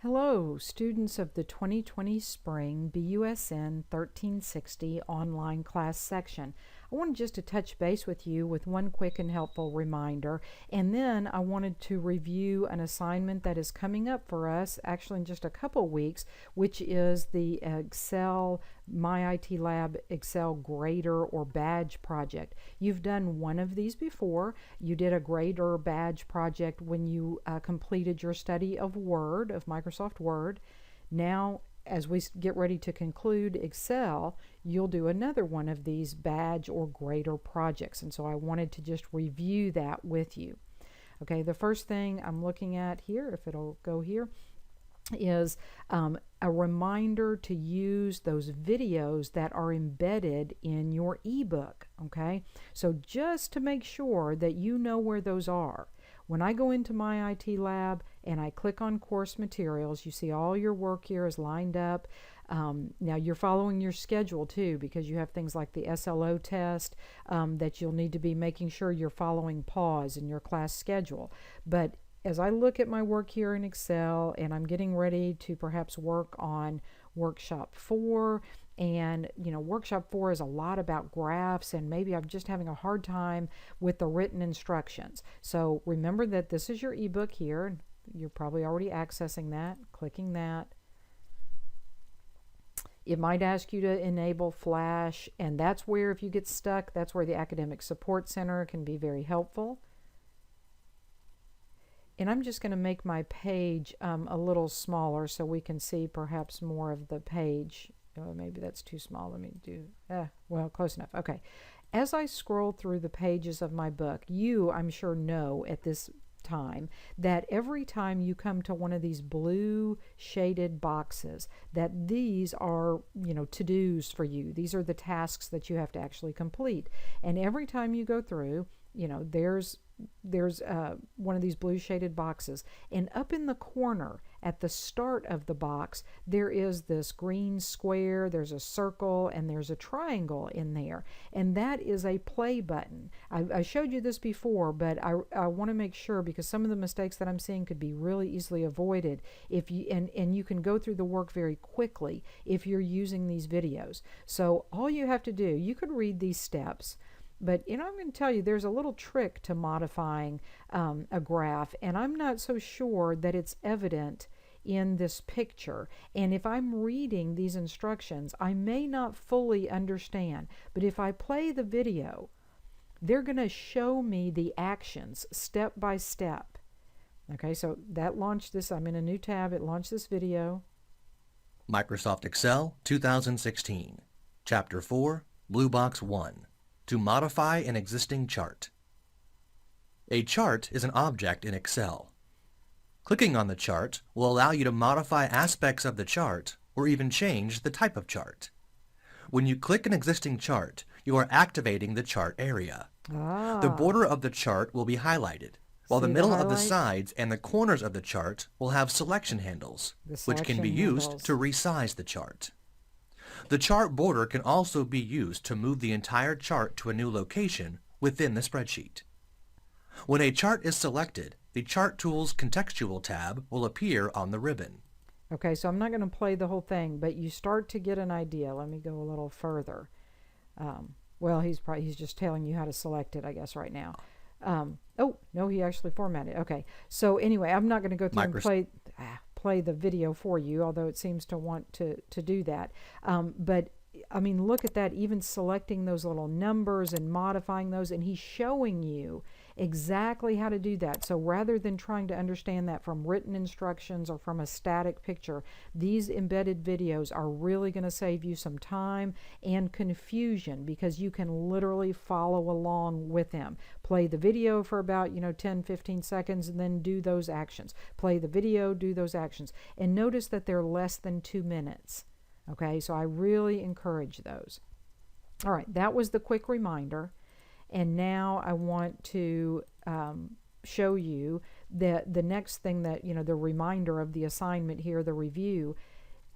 Hello, students of the 2020 spring BUSN 1360 online class section. I wanted just to touch base with you with one quick and helpful reminder, and then I wanted to review an assignment that is coming up for us actually in just a couple weeks, which is the Excel My IT Lab Excel Grader or Badge project. You've done one of these before. You did a Grader or Badge project when you completed your study of Word, of Microsoft Word. Now, as we get ready to conclude Excel, you'll do another one of these badge or grader projects. And so I wanted to just review that with you. Okay, the first thing I'm looking at here, if it'll go here, is a reminder to use those videos that are embedded in your ebook. Okay, so just to make sure that you know where those are. When I go into my IT lab and I click on course materials, you see all your work here is lined up. Now you're following your schedule too, because you have things like the SLO test that you'll need to be making sure you're following pause in your class schedule. But as I look at my work here in Excel and I'm getting ready to perhaps work on workshop 4, and workshop 4 is a lot about graphs, and maybe I'm just having a hard time with the written instructions. So remember that this is your ebook here. You're probably already accessing that, clicking that. It might ask you to enable Flash, and that's where, if you get stuck, that's where the Academic Support Center can be very helpful. And I'm just going to make my page a little smaller so we can see perhaps more of the page. Oh, maybe that's too small. Let me do, well, close enough. Okay. As I scroll through the pages of my book, you, I'm sure, know at this time that every time you come to one of these blue shaded boxes, that these are, to-dos for you. These are the tasks that you have to actually complete. And every time you go through, there's one of these blue shaded boxes, and up in the corner at the start of the box there is this green square, there's a circle, and there's a triangle in there, and that is a play button. I showed you this before, but I want to make sure, because some of the mistakes that I'm seeing could be really easily avoided if you and you can go through the work very quickly if you're using these videos. So all you have to do, you could read these steps, but I'm going to tell you there's a little trick to modifying a graph, and I'm not so sure that it's evident in this picture. And if I'm reading these instructions, I may not fully understand, but if I play the video, they're going to show me the actions step by step. Okay, so that launched this. I'm in a new tab. It launched this video. Microsoft Excel 2016, Chapter 4, Blue Box 1. To modify an existing chart. A chart is an object in Excel. Clicking on the chart will allow you to modify aspects of the chart or even change the type of chart. When you click an existing chart, you are activating the chart area. The border of the chart will be highlighted, while the middle of the sides and the corners of the chart will have selection handles, which can be used to resize the chart. The chart border can also be used to move the entire chart to a new location within the spreadsheet. When a chart is selected, the Chart Tools Contextual tab will appear on the ribbon. Okay, so I'm not going to play the whole thing, but you start to get an idea. Let me go a little further. Well, he's just telling you how to select it, I guess, right now. Oh, no, he actually formatted. Okay, so anyway, I'm not going to go through and play the video for you, although it seems to want to do that. But I mean, look at that, even selecting those little numbers and modifying those, and he's showing you exactly how to do that. So rather than trying to understand that from written instructions or from a static picture, these embedded videos are really going to save you some time and confusion, because you can literally follow along with him. Play the video for about 10-15 seconds and then do those actions. Play the video, do those actions, and notice that they're less than 2 minutes. Okay, so I really encourage those. All right, that was the quick reminder. And now I want to show you the next thing that, the reminder of the assignment here, the review,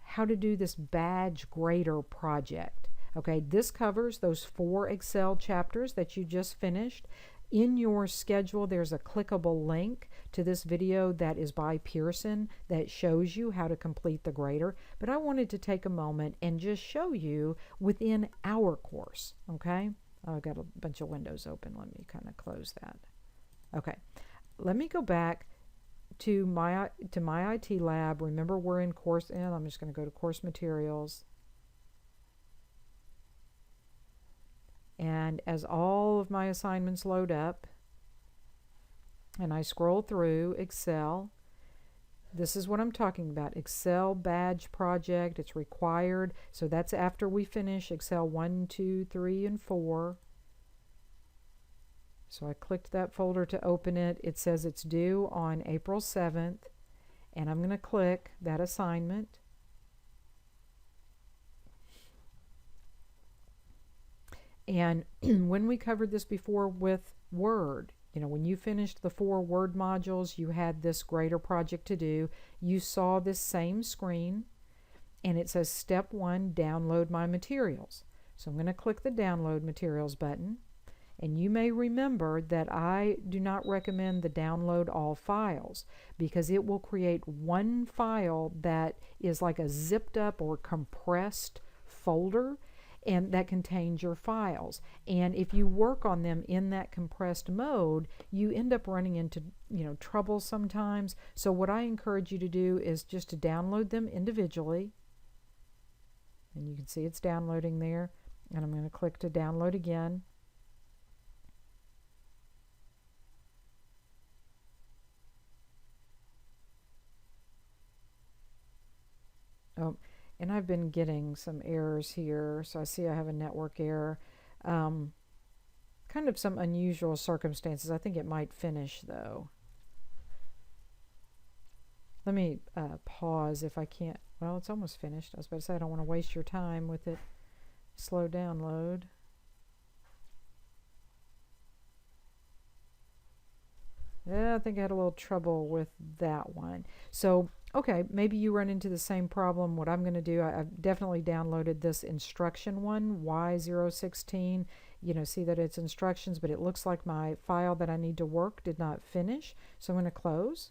how to do this badge grader project. Okay, this covers those 4 Excel chapters that you just finished. In your schedule, there's a clickable link to this video that is by Pearson that shows you how to complete the grader. But I wanted to take a moment and just show you within our course, okay? I've got a bunch of windows open. Let me kind of close that. Okay, let me go back to my IT lab. Remember, we're in course, and I'm just going to go to course materials. And as all of my assignments load up and I scroll through Excel, this is what I'm talking about. Excel badge project, it's required. So that's after we finish Excel 1, 2, 3, and 4. So I clicked that folder to open it. It says it's due on April 7th. And I'm going to click that assignment. And when we covered this before with Word, you know, when you finished the 4 Word modules, you had this grader project to do. You saw this same screen, and it says Step 1, Download My Materials. So I'm going to click the Download Materials button. And you may remember that I do not recommend the download all files because it will create one file that is like a zipped up or compressed folder, and that contains your files. And if you work on them in that compressed mode, you end up running into, you know, trouble sometimes. So what I encourage you to do is just to download them individually. And you can see it's downloading there. And I'm going to click to download again. Oh, and I've been getting some errors here. So I see I have a network error. Kind of some unusual circumstances. I think it might finish though. Let me pause if I can't. Well, it's almost finished. I was about to say I don't want to waste your time with it. Slow download. Yeah, I think I had a little trouble with that one. So, okay, maybe you run into the same problem. What I'm going to do, I've definitely downloaded this instruction one, Y016. You know, see that it's instructions, but it looks like my file that I need to work did not finish. So I'm going to close,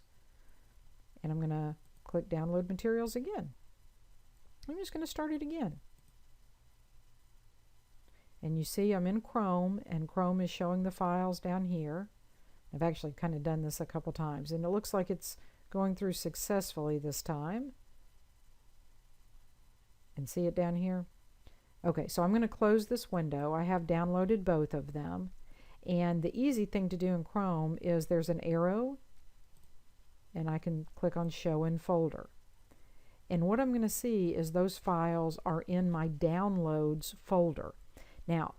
and I'm going to click Download Materials again. I'm just going to start it again. And you see I'm in Chrome, and Chrome is showing the files down here. I've actually kind of done this a couple times, and it looks like it's going through successfully this time. And see it down here? Okay, so I'm going to close this window. I have downloaded both of them. And the easy thing to do in Chrome is there's an arrow, and I can click on Show in Folder. And what I'm going to see is those files are in my Downloads folder. Now,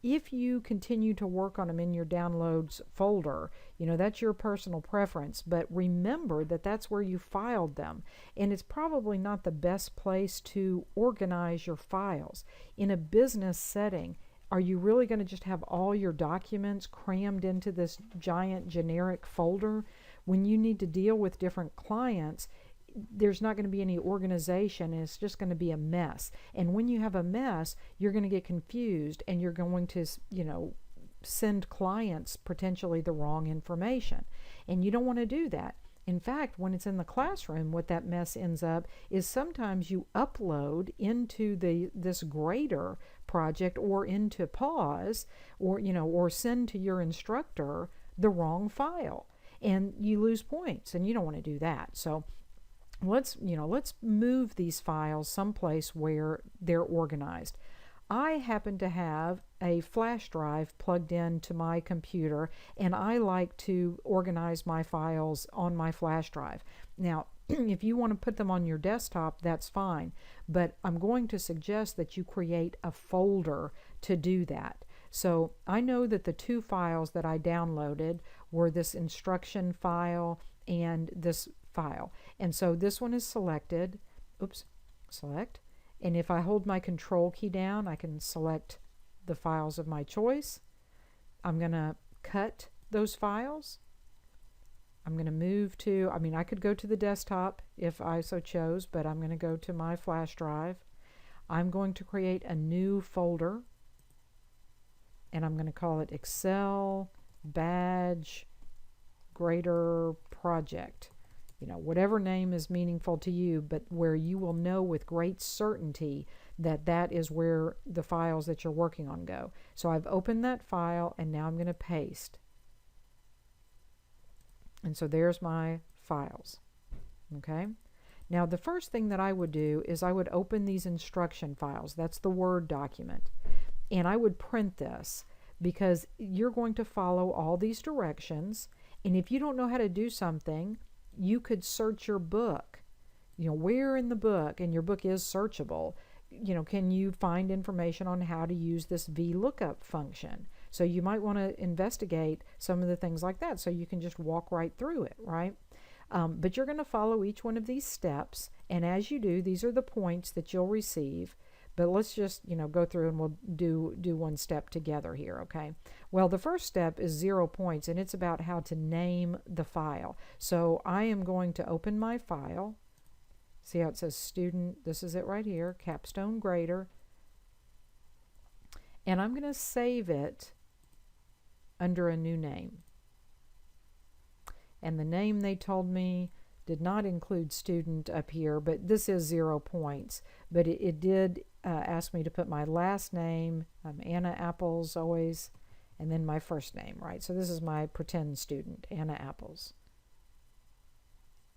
if you continue to work on them in your Downloads folder, you know, that's your personal preference, but remember that that's where you filed them. And it's probably not the best place to organize your files. In a business setting, are you really going to just have all your documents crammed into this giant generic folder? When you need to deal with different clients, there's not going to be any organization, and it's just going to be a mess. And when you have a mess, you're going to get confused, and you're going to, you know, send clients potentially the wrong information. And you don't want to do that. In fact, when it's in the classroom, what that mess ends up is sometimes you upload into this grader project or into PAWS, or, you know, or send to your instructor the wrong file, and you lose points, and you don't want to do that. So let's move these files someplace where they're organized. I happen to have a flash drive plugged into my computer, and I like to organize my files on my flash drive. Now, if you want to put them on your desktop, that's fine, but I'm going to suggest that you create a folder to do that. So I know that the 2 files that I downloaded were this instruction file and this file. And so this one is selected. Select. And if I hold my control key down, I can select the files of my choice. I'm going to cut those files. I'm going to move to, I could go to the desktop if I so chose, but I'm going to go to my flash drive. I'm going to create a new folder, and I'm going to call it Excel badge grader project. Whatever name is meaningful to you, but where you will know with great certainty that that is where the files that you're working on go. So I've opened that file, and now I'm going to paste. And so there's my files. Okay. Now the first thing that I would do is I would open these instruction files. That's the Word document. And I would print this, because you're going to follow all these directions. And if you don't know how to do something, you could search your book. Where in the book, and your book is searchable, can you find information on how to use this VLOOKUP function? So you might want to investigate some of the things like that, so you can just walk right through it, right? But you're going to follow each one of these steps, and as you do, these are the points that you'll receive. But let's just, go through and we'll do one step together here, okay? Well, the first step is 0 points, and it's about how to name the file. So I am going to open my file. See how it says student? This is it right here, Capstone Grader. And I'm going to save it under a new name. And the name they told me did not include student up here, but this is 0 points. But it did ask me to put my last name, Anna Apples always, and then my first name, right? So this is my pretend student, Anna Apples.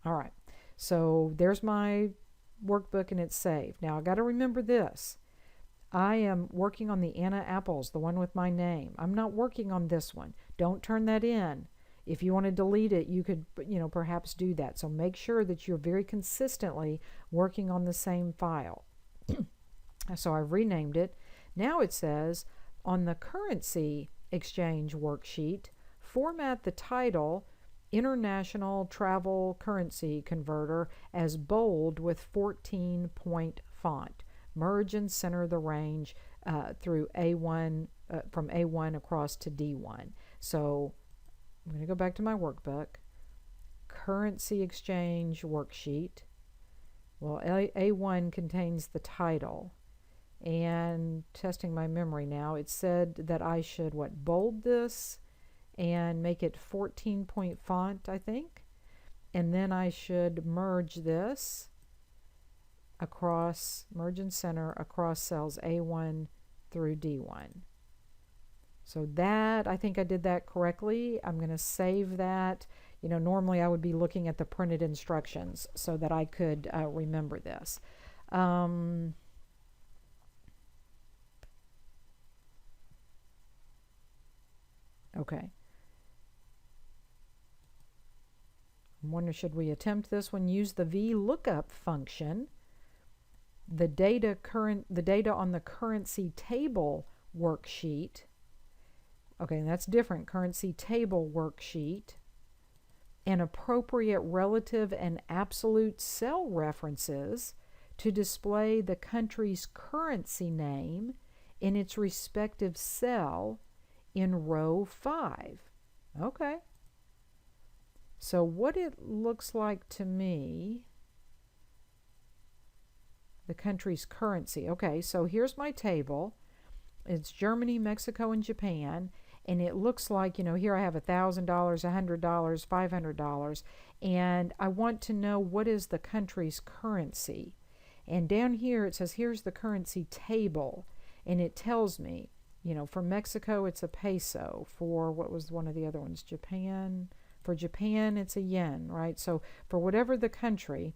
All right, so there's my workbook, and it's saved. Now I got to remember this. I am working on the Anna Apples, the one with my name. I'm not working on this one. Don't turn that in. If you want to delete it, you could, perhaps do that. So make sure that you're very consistently working on the same file. So I've renamed it. Now it says, on the currency exchange worksheet, format the title International Travel Currency Converter as bold with 14-point font. Merge and center the range through A1, from A1 across to D1. So I'm going to go back to my workbook. Currency exchange worksheet. Well, A1 contains the title. And testing my memory now, it said that I should, bold this and make it 14-point font, I think. And then I should merge this across, merge and center across cells A1 through D1. So that, I think I did that correctly. I'm going to save that. Normally I would be looking at the printed instructions so that I could remember this. Okay. I wonder, should we attempt this one? Use the VLOOKUP function. The data on the currency table worksheet. Okay, that's different. Currency table worksheet. And appropriate relative and absolute cell references to display the country's currency name in its respective cell in row 5. Okay. So what it looks like to me, the country's currency. Okay, so here's my table. It's Germany, Mexico, and Japan. And it looks like, here I have $1,000, $100, $500. And I want to know what is the country's currency. And down here it says, here's the currency table. And it tells me, for Mexico, it's a peso. For, what was one of the other ones? Japan. For Japan, it's a yen, right? So for whatever the country,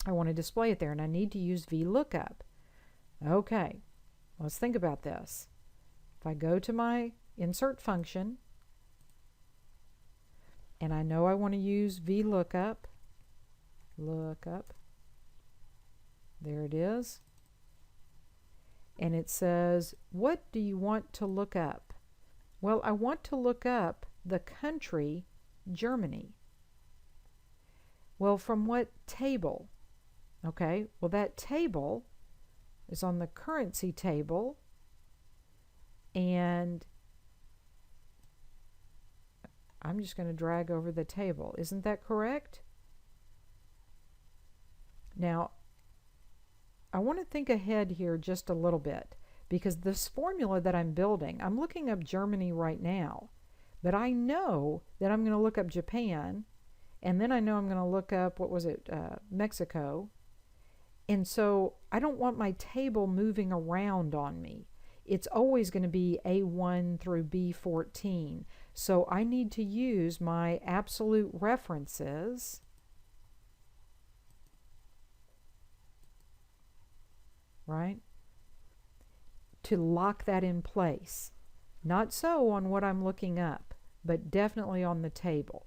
I want to display it there, and I need to use VLOOKUP. Okay, let's think about this. If I go to my insert function, and I know I want to use VLOOKUP, there it is. And it says, what do you want to look up? Well, I want to look up the country Germany. Well, from what table? Okay, well, that table is on the currency table, and I'm just going to drag over the table. Isn't that correct? Now, I want to think ahead here just a little bit, because this formula that I'm building, I'm looking up Germany right now, but I know that I'm going to look up Japan, and then I know I'm going to look up, Mexico. And so I don't want my table moving around on me. It's always going to be A1 through B14. So I need to use my absolute references, right, to lock that in place. Not so on what I'm looking up, but definitely on the table.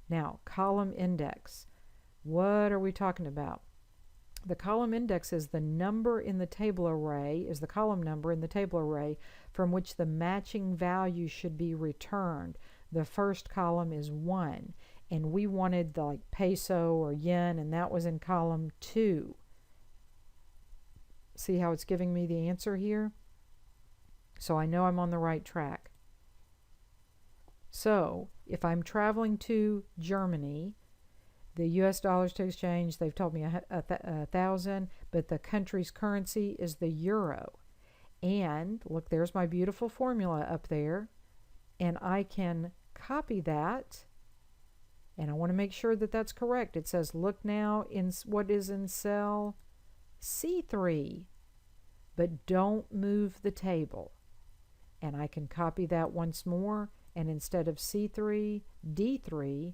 Now, column index. What are we talking about? The column index is the number in the table array, is the column number in the table array from which the matching value should be returned. The first column is 1, and we wanted the like peso or yen, and that was in column 2. See how it's giving me the answer here? So I know I'm on the right track. So if I'm traveling to Germany, the US dollars to exchange, they've told me 1,000, but the country's currency is the euro. And look, there's my beautiful formula up there. And I can copy that. And I want to make sure that that's correct. It says, look now in what is in cell C3, but don't move the table. And I can copy that once more. And instead of C3, D3,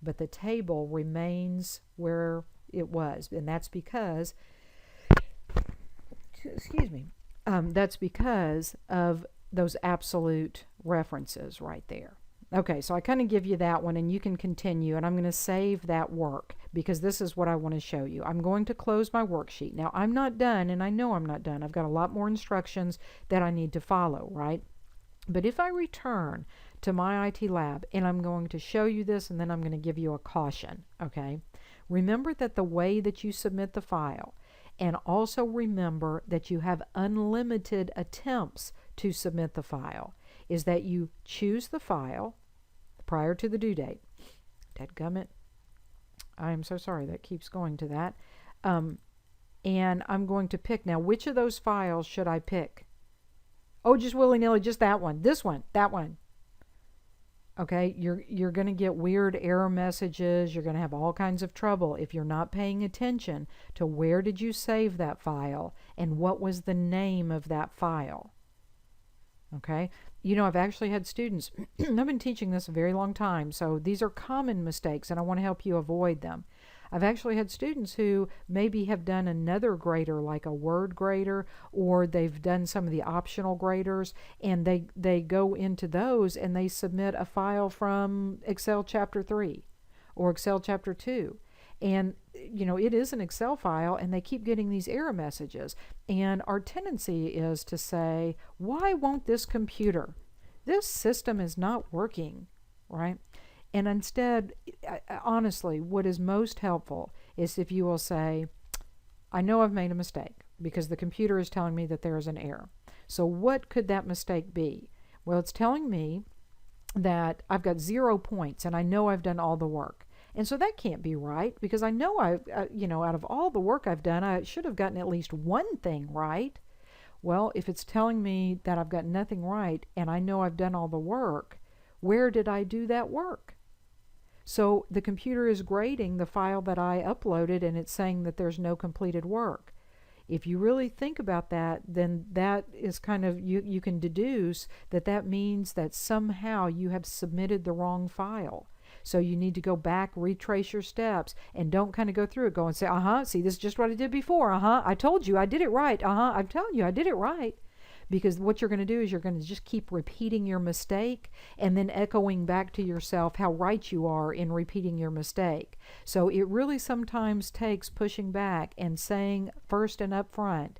but the table remains where it was. And that's because, that's because of those absolute references right there. Okay, so I kind of give you that one, and you can continue, and I'm going to save that work because this is what I want to show you. I'm going to close my worksheet. Now, I'm not done, and I know I'm not done. I've got a lot more instructions that I need to follow, right? But if I return to my IT lab, and I'm going to show you this, and then I'm going to give you a caution, okay? Remember that the way that you submit the file, and also remember that you have unlimited attempts to submit the file, is that you choose the file prior to the due date. Dadgummit. I am so sorry that keeps going to that. And I'm going to pick now, which of those files should I pick? Oh, just willy-nilly, just that one, this one, that one. Okay, you're going to get weird error messages. You're going to have all kinds of trouble if you're not paying attention to where did you save that file and what was the name of that file. Okay, you know, I've actually had students, I've been teaching this a very long time, so these are common mistakes and I want to help you avoid them. I've actually had students who maybe have done another grader, like a word grader, or they've done some of the optional graders, and they go into those and they submit a file from Excel Chapter 3 or Excel Chapter 2. And, you know, it is an Excel file, and they keep getting these error messages. And our tendency is to say, why won't this computer? This system is not working, right? And instead, honestly, what is most helpful is if you will say, I know I've made a mistake because the computer is telling me that there is an error. So what could that mistake be? Well, it's telling me that I've got 0 points and I know I've done all the work. And so that can't be right because I know out of all the work I've done, I should have gotten at least one thing right. Well, if it's telling me that I've got nothing right and I know I've done all the work, where did I do that work? So the computer is grading the file that I uploaded and it's saying that there's no completed work. If you really think about that, then that is kind of, you can deduce that that means that somehow you have submitted the wrong file. So you need to go back, retrace your steps, and don't kind of go through it. Go and say, see, this is just what I did before. I told you I did it right. I'm telling you I did it right. Because what you're going to do is you're going to just keep repeating your mistake and then echoing back to yourself how right you are in repeating your mistake. So it really sometimes takes pushing back and saying first and up front,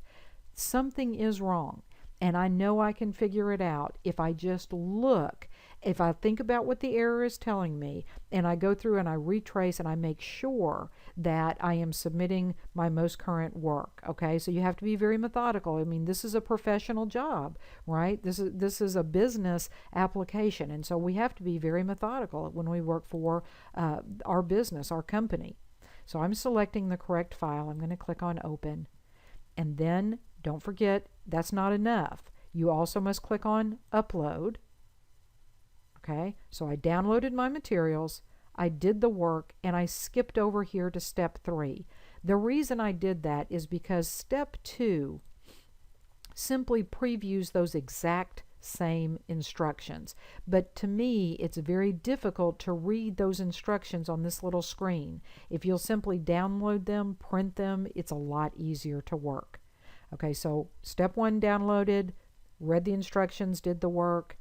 something is wrong. And I know I can figure it out if I just look, if I think about what the error is telling me, and I go through and I retrace and I make sure that I am submitting my most current work. Okay, so you have to be very methodical. I mean, this is a professional job, right? This is a business application, and so we have to be very methodical when we work for our business, our company. So I'm selecting the correct file. I'm going to click on Open, and then don't forget, that's not enough. You also must click on Upload. Okay, so I downloaded my materials, I did the work, and I skipped over here to step 3. The reason I did that is because step 2 simply previews those exact same instructions. But to me, it's very difficult to read those instructions on this little screen. If you'll simply download them, print them, it's a lot easier to work. Okay, so step 1 downloaded, read the instructions, did the work,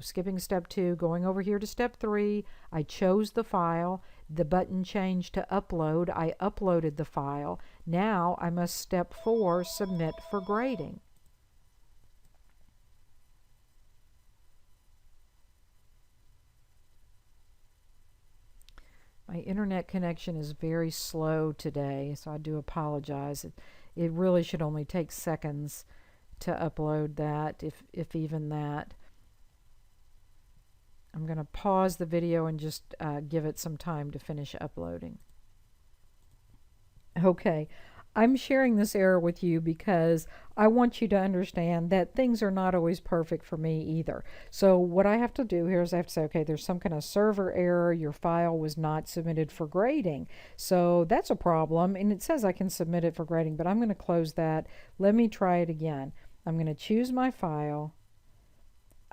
skipping step 2, going over here to step 3, I chose the file, the button changed to upload, I uploaded the file. Now I must step 4, submit for grading. My internet connection is very slow today, so I do apologize. It really should only take seconds to upload that, if even that. I'm going to pause the video and just give it some time to finish uploading. Okay, I'm sharing this error with you because I want you to understand that things are not always perfect for me either. So what I have to do here is I have to say, okay, there's some kind of server error. Your file was not submitted for grading. So that's a problem, and it says I can submit it for grading, but I'm going to close that. Let me try it again. I'm going to choose my file.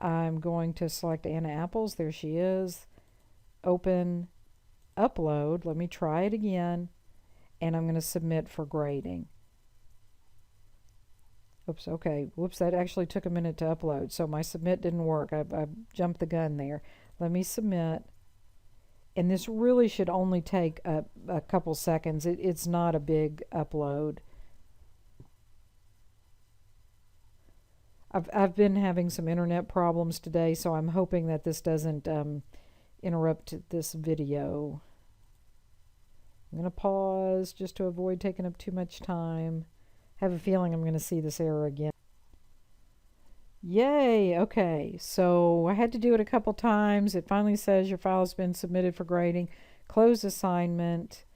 I'm going to select Anna Apples. There she is. Open, upload. Let me try it again. And I'm going to submit for grading. Oops, okay. Whoops, that actually took a minute to upload. So my submit didn't work. I jumped the gun there. Let me submit. And this really should only take a couple seconds. It's not a big upload. I've been having some internet problems today, so I'm hoping that this doesn't interrupt this video. I'm going to pause just to avoid taking up too much time. I have a feeling I'm going to see this error again. Yay! Okay, so I had to do it a couple times. It finally says your file has been submitted for grading. Close assignment.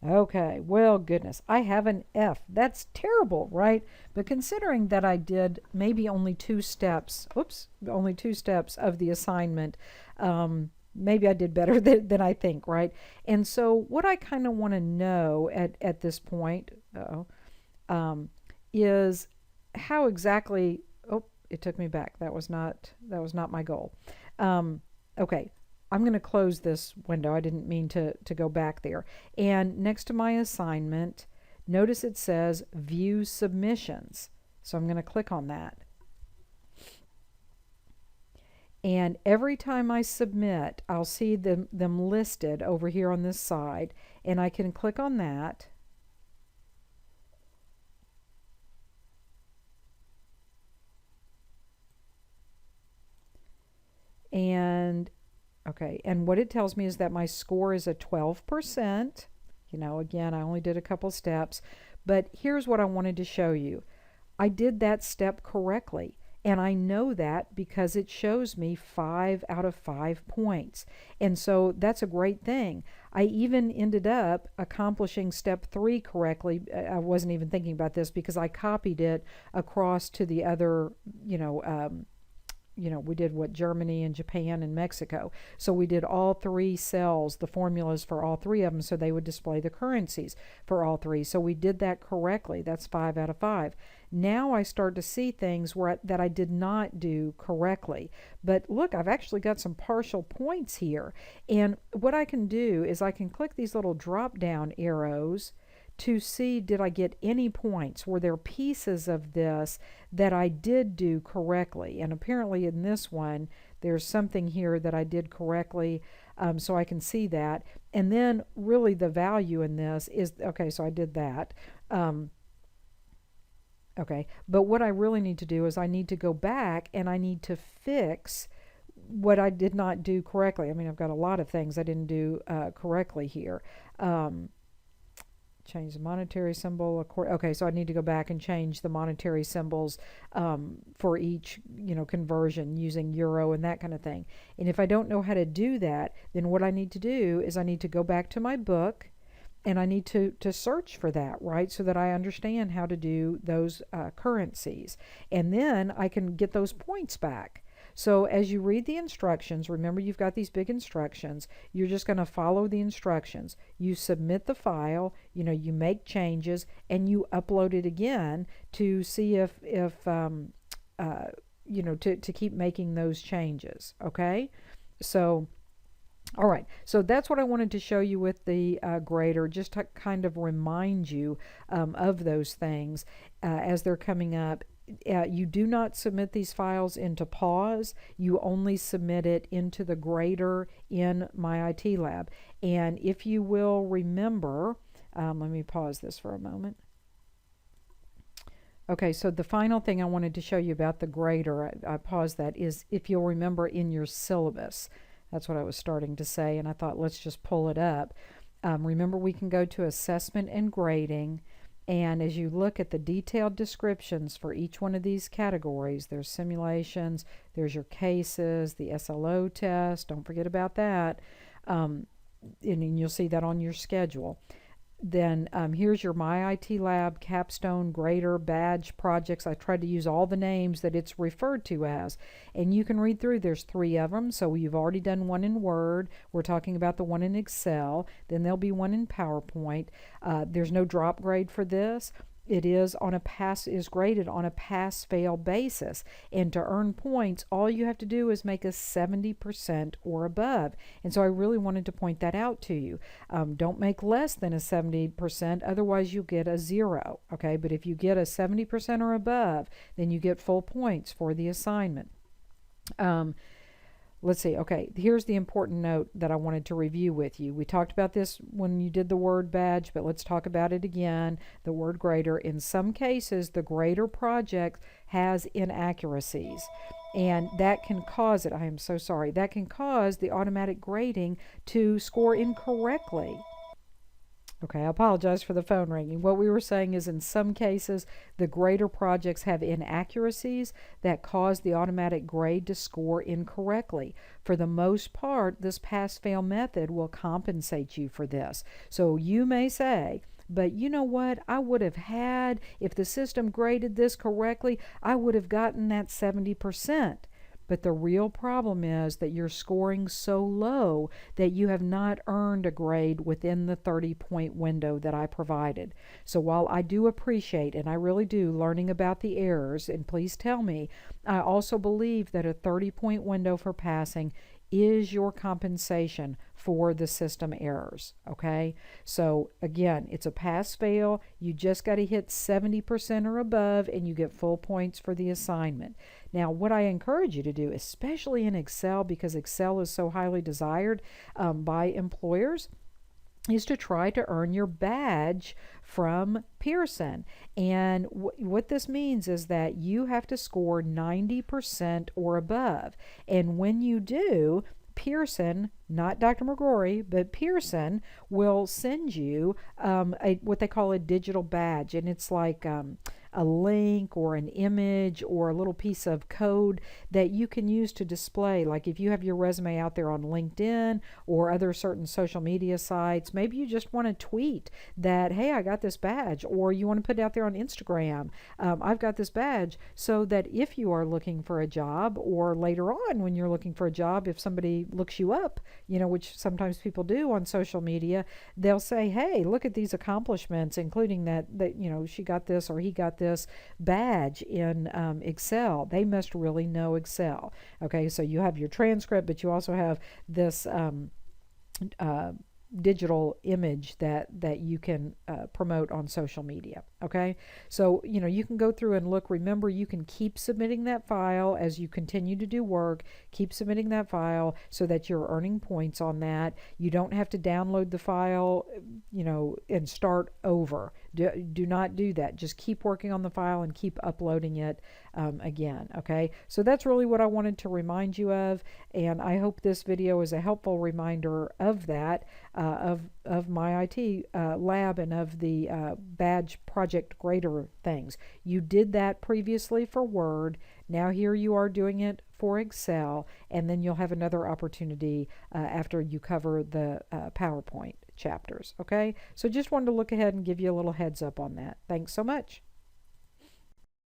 Okay, well, goodness, I have an F. That's terrible, right? But considering that I did maybe only 2 steps, only 2 steps of the assignment, maybe I did better than I think, right? And so what I kind of want to know at this point is how exactly, it took me back. That was not my goal. Okay, I'm going to close this window. I didn't mean to go back there. And next to my assignment, notice it says View Submissions. So I'm going to click on that. And every time I submit, I'll see them listed over here on this side. And I can click on that. And okay, and what it tells me is that my score is a 12%. Again, I only did a couple steps, but here's what I wanted to show you. I did that step correctly, and I know that because it shows me 5 out of 5 points. And so that's a great thing. I even ended up accomplishing step 3 correctly. I wasn't even thinking about this because I copied it across to the other, we did Germany and Japan and Mexico. So we did all 3 cells, the formulas for all 3 of them, so they would display the currencies for all 3. So we did that correctly. That's 5 out of 5. Now I start to see things that I did not do correctly. But look, I've actually got some partial points here. And what I can do is I can click these little drop-down arrows to see, did I get any points? Were there pieces of this that I did do correctly? And apparently in this one, there's something here that I did correctly, so I can see that. And then really the value in this is, okay, so I did that. Okay, but what I really need to do is I need to go back and I need to fix what I did not do correctly. I mean, I've got a lot of things I didn't do correctly here. Change the monetary symbol. Okay, so I need to go back and change the monetary symbols for each, conversion using euro and that kind of thing. And if I don't know how to do that, then what I need to do is I need to go back to my book and I need to search for that, right, so that I understand how to do those currencies. And then I can get those points back. So as you read the instructions, remember you've got these big instructions, you're just going to follow the instructions. You submit the file, you make changes, and you upload it again to see if to keep making those changes, okay? So all right, so that's what I wanted to show you with the grader, just to kind of remind you of those things as they're coming up. You do not submit these files into PAWS. You only submit it into the grader in My IT Lab. And if you will remember, let me pause this for a moment. Okay, so the final thing I wanted to show you about the grader, I paused that, is if you'll remember in your syllabus. That's what I was starting to say, and I thought let's just pull it up. Remember, we can go to assessment and grading, and as you look at the detailed descriptions for each one of these categories, there's simulations, there's your cases, the SLO test, don't forget about that, and you'll see that on your schedule. Then here's your My IT Lab, capstone, grader, badge projects. I tried to use all the names that it's referred to as. And you can read through, there's 3 of them. So you've already done one in Word. We're talking about the one in Excel. Then there'll be one in PowerPoint. There's no drop grade for this. It is graded on a pass-fail basis. And to earn points, all you have to do is make a 70% or above. And so I really wanted to point that out to you. Don't make less than a 70%, otherwise you'll get a 0. Okay, but if you get a 70% or above, then you get full points for the assignment. Let's see. Okay, here's the important note that I wanted to review with you. We talked about this when you did the word badge, but let's talk about it again. The word grader. In some cases, the grader project has inaccuracies, and that can cause it. I am so sorry. That can cause the automatic grading to score incorrectly. Okay, I apologize for the phone ringing. What we were saying is in some cases, the grader projects have inaccuracies that cause the automatic grade to score incorrectly. For the most part, this pass-fail method will compensate you for this. So you may say, but you know what, I would have had, if the system graded this correctly, I would have gotten that 70%. But the real problem is that you're scoring so low that you have not earned a grade within the 30-point window that I provided. So while I do appreciate, and I really do, learning about the errors, and please tell me, I also believe that a 30-point window for passing is your compensation for the system errors, okay? So again, it's a pass-fail. You just got to hit 70% or above and you get full points for the assignment. Now, what I encourage you to do, especially in Excel, because Excel is so highly desired by employers, is to try to earn your badge from Pearson. And what this means is that you have to score 90% or above. And when you do, Pearson, not Dr. McGrory, but Pearson will send you what they call a digital badge. And it's like a link or an image or a little piece of code that you can use to display. Like if you have your resume out there on LinkedIn or other certain social media sites, maybe you just want to tweet that, hey, I got this badge, or you want to put it out there on Instagram, I've got this badge, so that if you are looking for a job, or later on when you're looking for a job, if somebody looks you up, which sometimes people do on social media, they'll say, hey, look at these accomplishments, including that she got this or he got this badge in Excel. They must really know Excel. Okay, so you have your transcript, but you also have this digital image that you can promote on social media. Okay, so you can go through and look. Remember, you can keep submitting that file as you continue to do work. Keep submitting that file so that you're earning points on that. You don't have to download the file and start over. Do not do that. Just keep working on the file and keep uploading it again. Okay, so that's really what I wanted to remind you of, and I hope this video is a helpful reminder of that, of My IT Lab and of the badge project grader things. You did that previously for Word. Now here you are doing it for Excel, and then you'll have another opportunity after you cover the PowerPoint chapters. Okay, so just wanted to look ahead and give you a little heads up on that. Thanks so much.